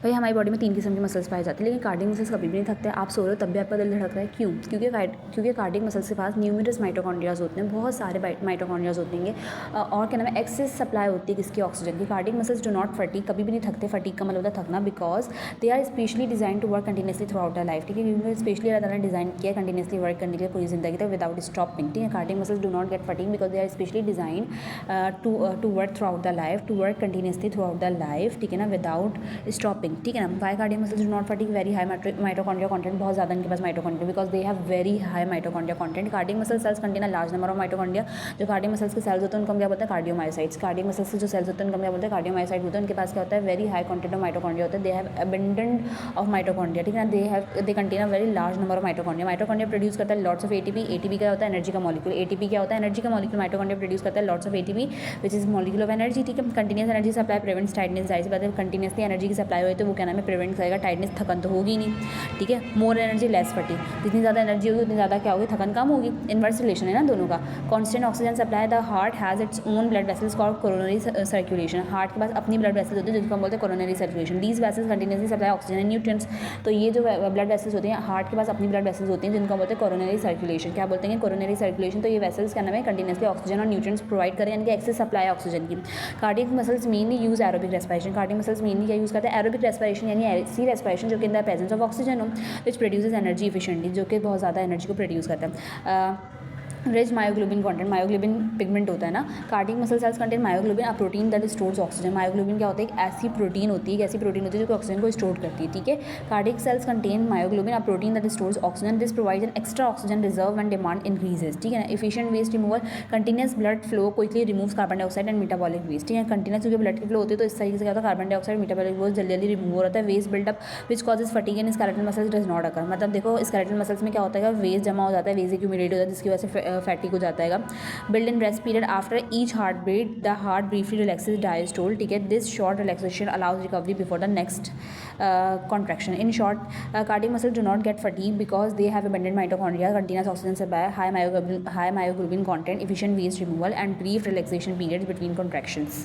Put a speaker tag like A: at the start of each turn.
A: भाई हमारी बॉडी में 3 किस्म की मसल्स पाए जाते हैं, लेकिन कार्डियक मसल्स कभी भी नहीं थकते। आप सो रहे हो तब भी आपका दिल धड़क रहा है, क्यों? क्योंकि कार्डियक मसल्स के पास न्यूमरस माइटोकॉन्ड्रियाज होते हैं, बहुत सारे माइटोकॉन्ड्रियाज होते हैं। और क्या नाम है, एक्सेस सप्लाई होती है किसकी? ऑक्सीजन की। Cardiac muscles do not fatigue, कभी भी नहीं थकते। फटीग का मतलब होता है थकना, because they are specially design to work continuously through the life. ठीक है, क्योंकि स्पेशली अल्लाह ताला ने डिजाइन किया कंटिन्यूसली वर्क करने के लिए पूरी जिंदगी तक विदाउट स्टॉपिंग। ठीक है, cardiac muscles do not get fatigue because they are specially design to work through the life, to work continuously through the life. ठीक है ना, विदाउट स्टॉपिंग। ठीक है ना, why cardiac muscles do not fatigue? Very high mitochondria content, बहुत ज़्यादा इनके पास mitochondria, because they have very high mitochondria content. Cardiac muscle cells contain a large number of mitochondria. जो कार्डियक मसल्स के sales होते हैं उनको हम क्या बोलते हैं? कार्डियोमायोसाइट्स। कार्डियक मसल्स के जो सेल्स होते हैं उनको हम क्या बोलते हैं? कार्डियोमायोसाइट होते हैं। उनके पास क्या होता है? Very high content of mitochondria होता है। They have abundant of mitochondria. ठीक है ना, they contain a very large number of mitochondria. Mitochondria produce करता है लॉट्स ऑफ एटीपी। एटीपी क्या होता है? एनर्जी का मॉलिक्यूल। एटीपी क्या होता है? एनर्जी का मॉलिक्यूल। माइटोकॉन्ड्रिया प्रोड्यूस करता है lots of ATP which is molecule of energy. ठीक है, continuous energy supply prevents tightness. जाहिर सी बात है, कंटिन्यूसली एनर्जी की सप्लाई हुई तो वो क्या नाम है? प्रिवेंट करेगा टाइटनेस, थकन तो होगी नहीं। ठीक है, मोर एनर्जी लेस फटीग, जितनी ज़्यादा एनर्जी होगी उतनी ज़्यादा क्या होगी? थकन कम होगी। इनवर्स रिलेशन है ना दोनों का। Constant oxygen supply, the heart has its own blood vessels called coronary circulation. Heart के पास अपनी ब्लड वेसल्स होती है जिसको हम बोलते हैं coronary circulation. These vessels continuously supply oxygen and nutrients. तो ये जो ब्लड वेसल्स होती हैं, हार्ट के पास अपनी ब्लड वेसल्स होती हैं जिनको हम बोलते हैं कोरोनरी सर्कुलेशन। क्या बोलते हैं? Coronary circulation. तो ये वेसल्स क्या नाम है? कंटिन्यूसली ऑक्सीजन और न्यूट्रिएंट्स प्रोवाइड करें, यानी कि एक्सेस सप्लाई ऑक्सीजन की। Cardiac muscles mainly use aerobic respiration. Cardiac muscles mainly क्या यूज़ करते हैं? एरोबिक रेस्पिरेशन, यानी ऐसी रेस्पिरेशन जो कि in the presence of oxygen हो, विच प्रोड्यूसेस एनर्जी इफिशिएंटली, जो कि बहुत ज़्यादा एनर्जी को प्रोड्यूस करता है। Rich myoglobin content, myoglobin pigment होता है ना। Cardiac muscle cells contain myoglobin, a protein that stores oxygen. Myoglobin क्या होता है? एक ऐसी प्रोटीन होती है, एक ऐसी प्रोटीन होती है जो कि ऑक्सीजन को स्टोर करती है। ठीक है, cardiac cells contain myoglobin, a protein that stores oxygen. This provides an extra oxygen reserve when demand increases. ठीक है ना, efficient waste removal, continuous blood flow quickly removes carbon dioxide and metabolic waste. ठीक है, continuous क्योंकि blood की flow होती है तो इस तरीके से क्या होता है? कार्बन डाइऑक्साइड, मेटाबॉलिक वेस्ट जल्दी जल्दी रिमूव हो रहा है। Waste buildup which causes fatigue in skeletal muscles does not occur. मतलब देखो, स्केलेटल मसल्स में क्या होता है? वेस्ट जमा हो जाता है, वेस्ट एक्यूमुलेट हो जाता है, जिसकी वजह से फैटिक हो जाता है। Build in rest period after each heartbeat, the heart briefly relaxes diastole. ठीक है, this short relaxation allows recovery before the next contraction. In short, cardiac muscles do not get fatigue because they have abundant mitochondria, continuous oxygen supply, high myoglobin content, efficient waste removal, and brief relaxation periods between contractions.